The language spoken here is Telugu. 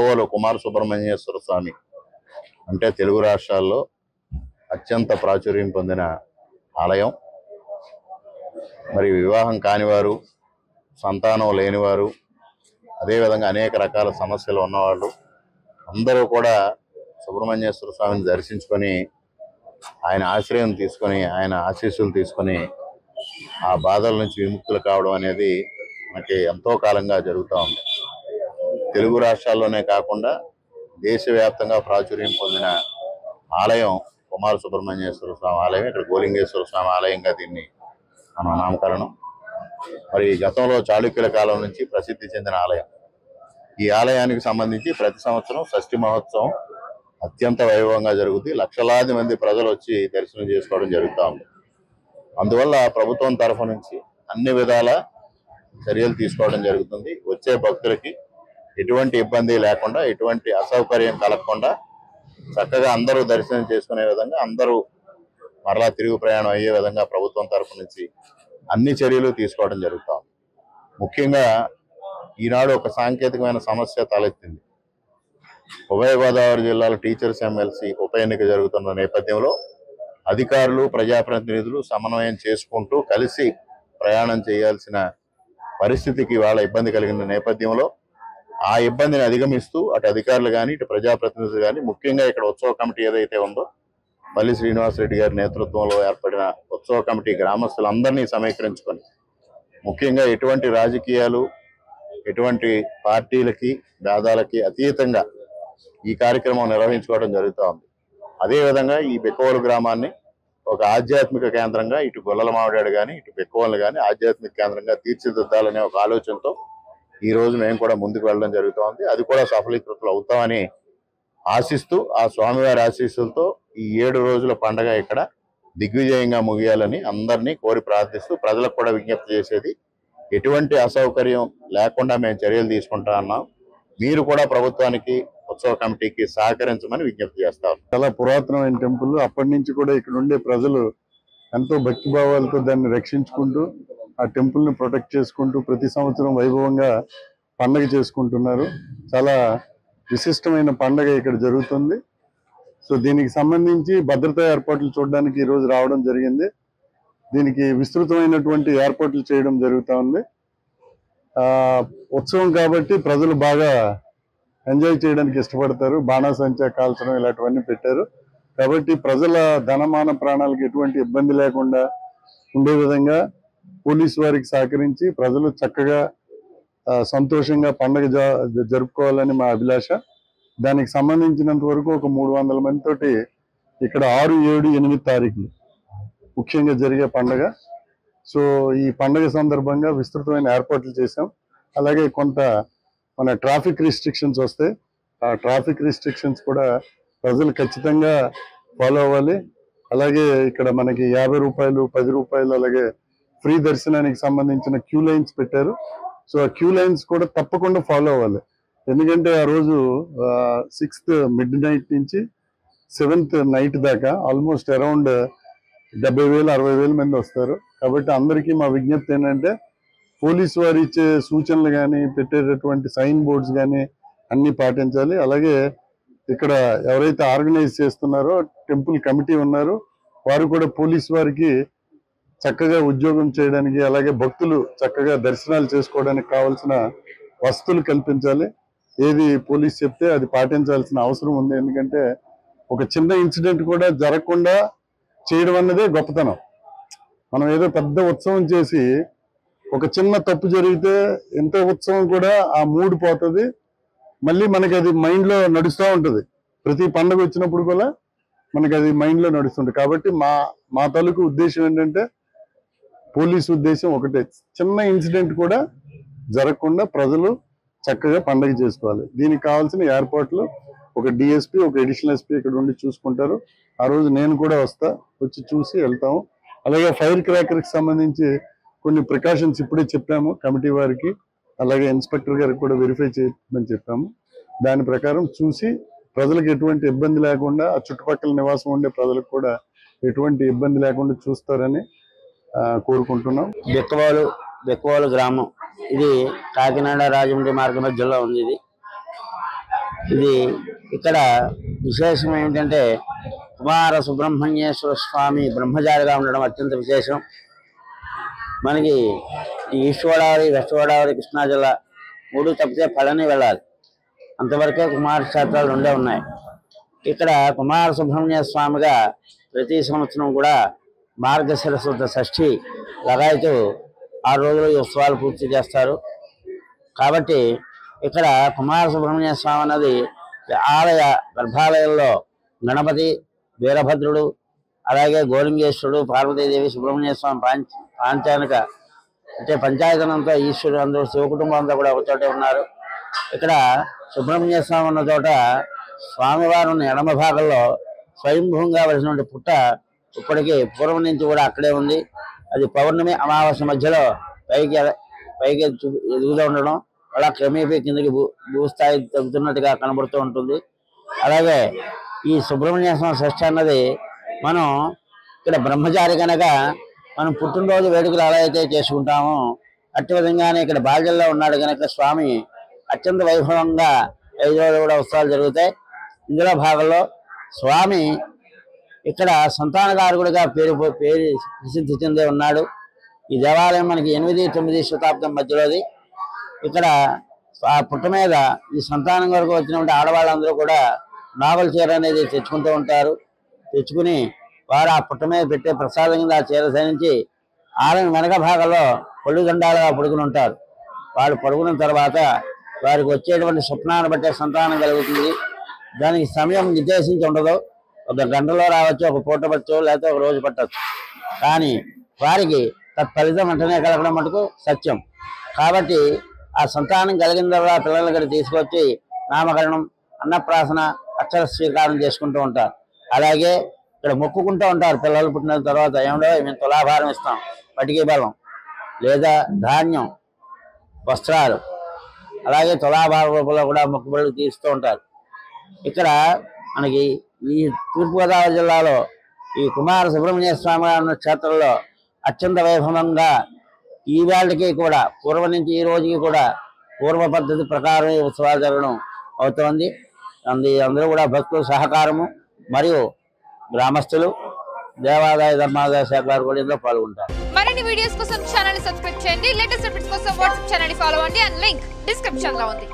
బిక్కవోలు కుమార సుబ్రహ్మణ్యేశ్వర స్వామి అంటే తెలుగు రాష్ట్రాల్లో అత్యంత ప్రాచుర్యం పొందిన ఆలయం. మరి వివాహం కానివారు, సంతానం లేనివారు, అదేవిధంగా అనేక రకాల సమస్యలు ఉన్నవాళ్ళు అందరూ కూడా సుబ్రహ్మణ్యేశ్వర స్వామిని దర్శించుకొని ఆయన ఆశ్రయం తీసుకొని ఆయన ఆశీస్సులు తీసుకొని ఆ బాధల నుంచి విముక్తులు కావడం అనేది మనకి ఎంతో కాలంగా జరుగుతూ ఉంది. తెలుగు రాష్ట్రాల్లోనే కాకుండా దేశవ్యాప్తంగా ప్రాచుర్యం పొందిన ఆలయం కుమార సుబ్రహ్మణ్యేశ్వర స్వామి ఆలయం. ఇక్కడ గోలింగేశ్వర స్వామి ఆలయంగా దీన్ని మనం నామకరణం. మరి గతంలో చాళుక్యుల కాలం నుంచి ప్రసిద్ధి చెందిన ఆలయం. ఈ ఆలయానికి సంబంధించి ప్రతి సంవత్సరం షష్ఠి మహోత్సవం అత్యంత వైభవంగా జరుగుతుంది. లక్షలాది మంది ప్రజలు వచ్చి దర్శనం చేసుకోవడం జరుగుతూ ఉంది. అందువల్ల ప్రభుత్వం తరఫు నుంచి అన్ని విధాల చర్యలు తీసుకోవడం జరుగుతుంది. వచ్చే భక్తులకి ఎటువంటి ఇబ్బంది లేకుండా, ఎటువంటి అసౌకర్యం కలగకుండా చక్కగా అందరూ దర్శనం చేసుకునే విధంగా, అందరూ మరలా తిరుగు ప్రయాణం అయ్యే విధంగా ప్రభుత్వం తరఫు నుంచి అన్ని చర్యలు తీసుకోవడం జరుగుతాం. ముఖ్యంగా ఈనాడు ఒక సాంకేతికమైన సమస్య తలెత్తింది. ఉభయ గోదావరి జిల్లాలో టీచర్స్ ఎమ్మెల్సీ ఉప ఎన్నిక జరుగుతున్న నేపథ్యంలో అధికారులు, ప్రజాప్రతినిధులు సమన్వయం చేసుకుంటూ కలిసి ప్రయాణం చేయాల్సిన పరిస్థితికి వాళ్ళ ఇబ్బంది కలిగిన నేపథ్యంలో ఆ ఇబ్బందిని అధిగమిస్తూ అటు అధికారులు కానీ, ఇటు ప్రజాప్రతినిధులు కానీ, ముఖ్యంగా ఇక్కడ ఉత్సవ కమిటీ ఏదైతే ఉందో పల్లి శ్రీనివాసరెడ్డి గారి నేతృత్వంలో ఏర్పడిన ఉత్సవ కమిటీ గ్రామస్తులందరినీ సమీకరించుకొని, ముఖ్యంగా ఎటువంటి రాజకీయాలు, ఎటువంటి పార్టీలకి, భేదాలకి అతీతంగా ఈ కార్యక్రమం నిర్వహించుకోవడం జరుగుతూ ఉంది. అదేవిధంగా ఈ బిక్కవోలు గ్రామాన్ని ఒక ఆధ్యాత్మిక కేంద్రంగా, ఇటు గొల్లల మామిడాడు కానీ, ఇటు బిక్కవోలు కానీ ఆధ్యాత్మిక కేంద్రంగా తీర్చిదిద్దాలనే ఒక ఆలోచనతో ఈ రోజు మేము కూడా ముందుకు వెళ్ళడం జరుగుతూ ఉంది. అది కూడా సఫలీకృతులు అవుతామని ఆశిస్తూ, ఆ స్వామివారి ఆశీస్సులతో ఈ 7 రోజుల పండగ ఇక్కడ దిగ్విజయంగా ముగియాలని అందరినీ కోరి ప్రార్థిస్తూ, ప్రజలకు కూడా విజ్ఞప్తి చేసేది ఎటువంటి అసౌకర్యం లేకుండా మేము చర్యలు తీసుకుంటా ఉన్నాం. మీరు కూడా ప్రభుత్వానికి, ఉత్సవ కమిటీకి సహకరించమని విజ్ఞప్తి చేస్తాం. చాలా పురాతనమైన టెంపుల్. అప్పటి నుంచి కూడా ఇక్కడ ఉండే ప్రజలు ఎంతో భక్తిభావాలతో దాన్ని రక్షించుకుంటూ, ఆ టెంపుల్ ని ప్రొటెక్ట్ చేసుకుంటూ ప్రతి సంవత్సరం వైభవంగా పండగ చేసుకుంటున్నారు. చాలా విశిష్టమైన పండగ ఇక్కడ జరుగుతుంది. సో దీనికి సంబంధించి భద్రతా ఏర్పాట్లు చూడడానికి ఈ రోజు రావడం జరిగింది. దీనికి విస్తృతమైనటువంటి ఏర్పాట్లు చేయడం జరుగుతూ ఉంది. ఉత్సవం కాబట్టి ప్రజలు బాగా ఎంజాయ్ చేయడానికి ఇష్టపడతారు. బాణాసంచా కాల్చడం ఇలాంటివన్నీ పెట్టారు. కాబట్టి ప్రజల ధనమాన ప్రాణాలకు ఎటువంటి ఇబ్బంది లేకుండా ఉండే విధంగా పోలీసు వారికి సహకరించి ప్రజలు చక్కగా సంతోషంగా పండుగ జరుపుకోవాలని మా అభిలాష. దానికి సంబంధించినంత వరకు ఒక 300 మందితోటి ఇక్కడ 6, 7, 8 తారీఖులు ముఖ్యంగా జరిగే పండుగ. సో ఈ పండుగ సందర్భంగా విస్తృతమైన ఏర్పాట్లు చేశాం. అలాగే కొంత మన ట్రాఫిక్ రిస్ట్రిక్షన్స్ వస్తాయి. ఆ ట్రాఫిక్ రిస్ట్రిక్షన్స్ కూడా ప్రజలు ఖచ్చితంగా ఫాలో అవ్వాలి. అలాగే ఇక్కడ మనకి 50 రూపాయలు, 10 రూపాయలు, అలాగే ఫ్రీ దర్శనానికి సంబంధించిన క్యూ లైన్స్ పెట్టారు. సో ఆ క్యూ లైన్స్ కూడా తప్పకుండా ఫాలో అవ్వాలి. ఎందుకంటే ఆ రోజు 6th midnight నుంచి 7th night దాకా ఆల్మోస్ట్ అరౌండ్ 70,000, 60,000 మంది వస్తారు. కాబట్టి అందరికీ మా విజ్ఞప్తి ఏంటంటే పోలీసు వారు ఇచ్చే సూచనలు కానీ, పెట్టేటటువంటి సైన్ బోర్డ్స్ కానీ అన్ని పాటించాలి. అలాగే ఇక్కడ ఎవరైతే ఆర్గనైజ్ చేస్తున్నారో టెంపుల్ కమిటీ ఉన్నారో వారు కూడా పోలీసు వారికి చక్కగా ఉద్యోగం చేయడానికి, అలాగే భక్తులు చక్కగా దర్శనాలు చేసుకోవడానికి కావాల్సిన వసతులు కల్పించాలి. ఏది పోలీసు చెప్తే అది పాటించాల్సిన అవసరం ఉంది. ఎందుకంటే ఒక చిన్న ఇన్సిడెంట్ కూడా జరగకుండా చేయడం అన్నదే గొప్పతనం. మనం ఏదో పెద్ద ఉత్సవం చేసి ఒక చిన్న తప్పు జరిగితే ఎంత ఉత్సవం కూడా ఆ మూడ్ పోతుంది. మళ్ళీ మనకి అది మైండ్లో నడుస్తూ ఉంటుంది. ప్రతి పండుగ వచ్చినప్పుడు కూడా మనకి అది మైండ్లో నడుస్తుంటుంది. కాబట్టి మా తాలూకు ఉద్దేశం ఏంటంటే, పోలీసు ఉద్దేశం ఒకటే, చిన్న ఇన్సిడెంట్ కూడా జరగకుండా ప్రజలు చక్కగా పండుగ చేసుకోవాలి. దీనికి కావాల్సిన ఏర్పాట్లు ఒక డిఎస్పీ, ఒక అడిషనల్ ఎస్పీ ఇక్కడ ఉండి చూసుకుంటారు. ఆ రోజు నేను కూడా వచ్చి చూసి వెళ్తాము. అలాగే ఫైర్ క్రాకర్కి సంబంధించి కొన్ని ప్రికాషన్స్ ఇప్పుడే చెప్పాము కమిటీ వారికి, అలాగే ఇన్స్పెక్టర్ గారికి కూడా వెరిఫై చేయమని చెప్పాము. దాని ప్రకారం చూసి ప్రజలకు ఎటువంటి ఇబ్బంది లేకుండా, ఆ చుట్టుపక్కల నివాసం ఉండే ప్రజలకు కూడా ఎటువంటి ఇబ్బంది లేకుండా చూస్తారని కోరుకుంటున్నాం. బిక్కవోలు గ్రామం ఇది కాకినాడ రాజమండ్రి మార్గ మధ్యలో ఉంది. ఇది ఇది ఇక్కడ విశేషం ఏమిటంటే కుమార సుబ్రహ్మణ్యేశ్వర స్వామి బ్రహ్మచారిగా ఉండడం అత్యంత విశేషం. మనకి ఈస్ట్ గోదావరి, వెస్ట్ గోదావరి, కృష్ణా జిల్లా 3 తప్పితే పళని వెళ్ళాలి. అంతవరకే కుమార క్షేత్రాలు 2 ఉన్నాయి. ఇక్కడ కుమార సుబ్రహ్మణ్య స్వామిగా ప్రతి సంవత్సరం కూడా మార్గశిర శుద్ధ షష్ఠి లగాయతు 6 రోజులు ఈ ఉత్సవాలు పూర్తి చేస్తారు. కాబట్టి ఇక్కడ కుమార సుబ్రహ్మణ్య స్వామి అన్నది ఆలయ గర్భాలయంలో గణపతి, వీరభద్రుడు, అలాగే గోలింగేశ్వరుడు, పార్వతీదేవి, సుబ్రహ్మణ్య స్వామి పాంచానిక అంటే పంచాయతనంతో ఈశ్వరుడు అందరూ శివకుటుంబం అంతా కూడా ఒకచోటే ఉన్నారు. ఇక్కడ సుబ్రహ్మణ్య స్వామి ఉన్న చోట స్వామివారు ఉన్న ఎడమ భాగంలో స్వయంభూంగా వచ్చినటువంటి పుట్ట ఇప్పటికీ పూర్వం నుంచి కూడా అక్కడే ఉంది. అది పౌర్ణమి, అమావాస్య మధ్యలో పైకి ఎదుగుతూ ఉండడం అలా క్రమేపీ కిందకి భూస్థాయి తగ్గుతున్నట్టుగా కనబడుతూ ఉంటుంది. అలాగే ఈ సుబ్రహ్మణ్య స్వామి షష్ఠి అన్నది మనం ఇక్కడ బ్రహ్మచారి కనుక మనం పుట్టినరోజు వేడుకలు ఎలా అయితే చేసుకుంటామో అట్టి విధంగానే ఇక్కడ బాల్యంలో ఉన్నాడు కనుక స్వామి అత్యంత వైభవంగా 5 రోజులు కూడా ఉత్సవాలు జరుగుతాయి. ఇందులో భాగంలో స్వామి ఇక్కడ సంతానకారకుడిగా పేరు ప్రసిద్ధి చెందే ఉన్నాడు. ఈ దేవాలయం మనకి 8-9 శతాబ్దం మధ్యలోది. ఇక్కడ ఆ పుట్ట మీద ఈ సంతానం వరకు వచ్చినటువంటి ఆడవాళ్ళందరూ కూడా నావల చీర అనేది తెచ్చుకుంటూ ఉంటారు. తెచ్చుకుని వారు ఆ పుట్ట మీద పెట్టే ప్రసాదం కింద ఆ చీర ధరించి ఆలయం వెనక భాగంలో పొడుగు దండాలుగా పడుకుని ఉంటారు. వాళ్ళు పడుకున్న తర్వాత వారికి వచ్చేటువంటి స్వప్నాన్ని బట్టే సంతానం కలుగుతుంది. దానికి సమయం నిర్దేశించి ఉండదు. 1 గంటలో రావచ్చు, 1 పూట పట్టచ్చు, లేకపోతే 1 రోజు పట్టచ్చు. కానీ వారికి తత్ఫలితం వెంటనే కలగడం మటుకు సత్యం. కాబట్టి ఆ సంతానం కలిగిన తర్వాత పిల్లలు ఇక్కడ తీసుకొచ్చి నామకరణం, అన్నప్రాసన, అక్షర స్వీకారం చేసుకుంటూ ఉంటారు. అలాగే ఇక్కడ మొక్కుకుంటూ ఉంటారు. పిల్లలు పుట్టిన తర్వాత ఏమిటో మేము తులాభారం ఇస్తాం, పటికి బలం లేదా ధాన్యం, వస్త్రాలు, అలాగే తులాభారం రూపంలో కూడా మొక్కుబడులు తీస్తూ ఉంటారు. ఇక్కడ మనకి ఈ తూర్పుగోదావరి జిల్లాలో ఈ కుమార సుబ్రహ్మణ్య స్వామి ఉన్న క్షేత్రంలో అత్యంత వైభవంగా ఈ వేళకి కూడా పూర్వం నుంచి ఈ రోజుకి కూడా పూర్వ పద్ధతి ప్రకారం ఈ ఉత్సవాలు జరగడం అవుతోంది. అందరూ కూడా భక్తుల సహకారము మరియు గ్రామస్తులు, దేవాదాయ ధర్మాదాయ శాఖ వారు కూడా ఇందులో పాల్గొంటారు. మరిన్ని వీడియోస్ కోసం ఛానల్ ని సబ్స్క్రైబ్ చేయండి. లేటెస్ట్ అప్డేట్స్ కోసం వాట్సాప్ ఛానల్ ని ఫాలో అవ్వండి. అండ్ లింక్ డిస్క్రిప్షన్ లో ఉంది.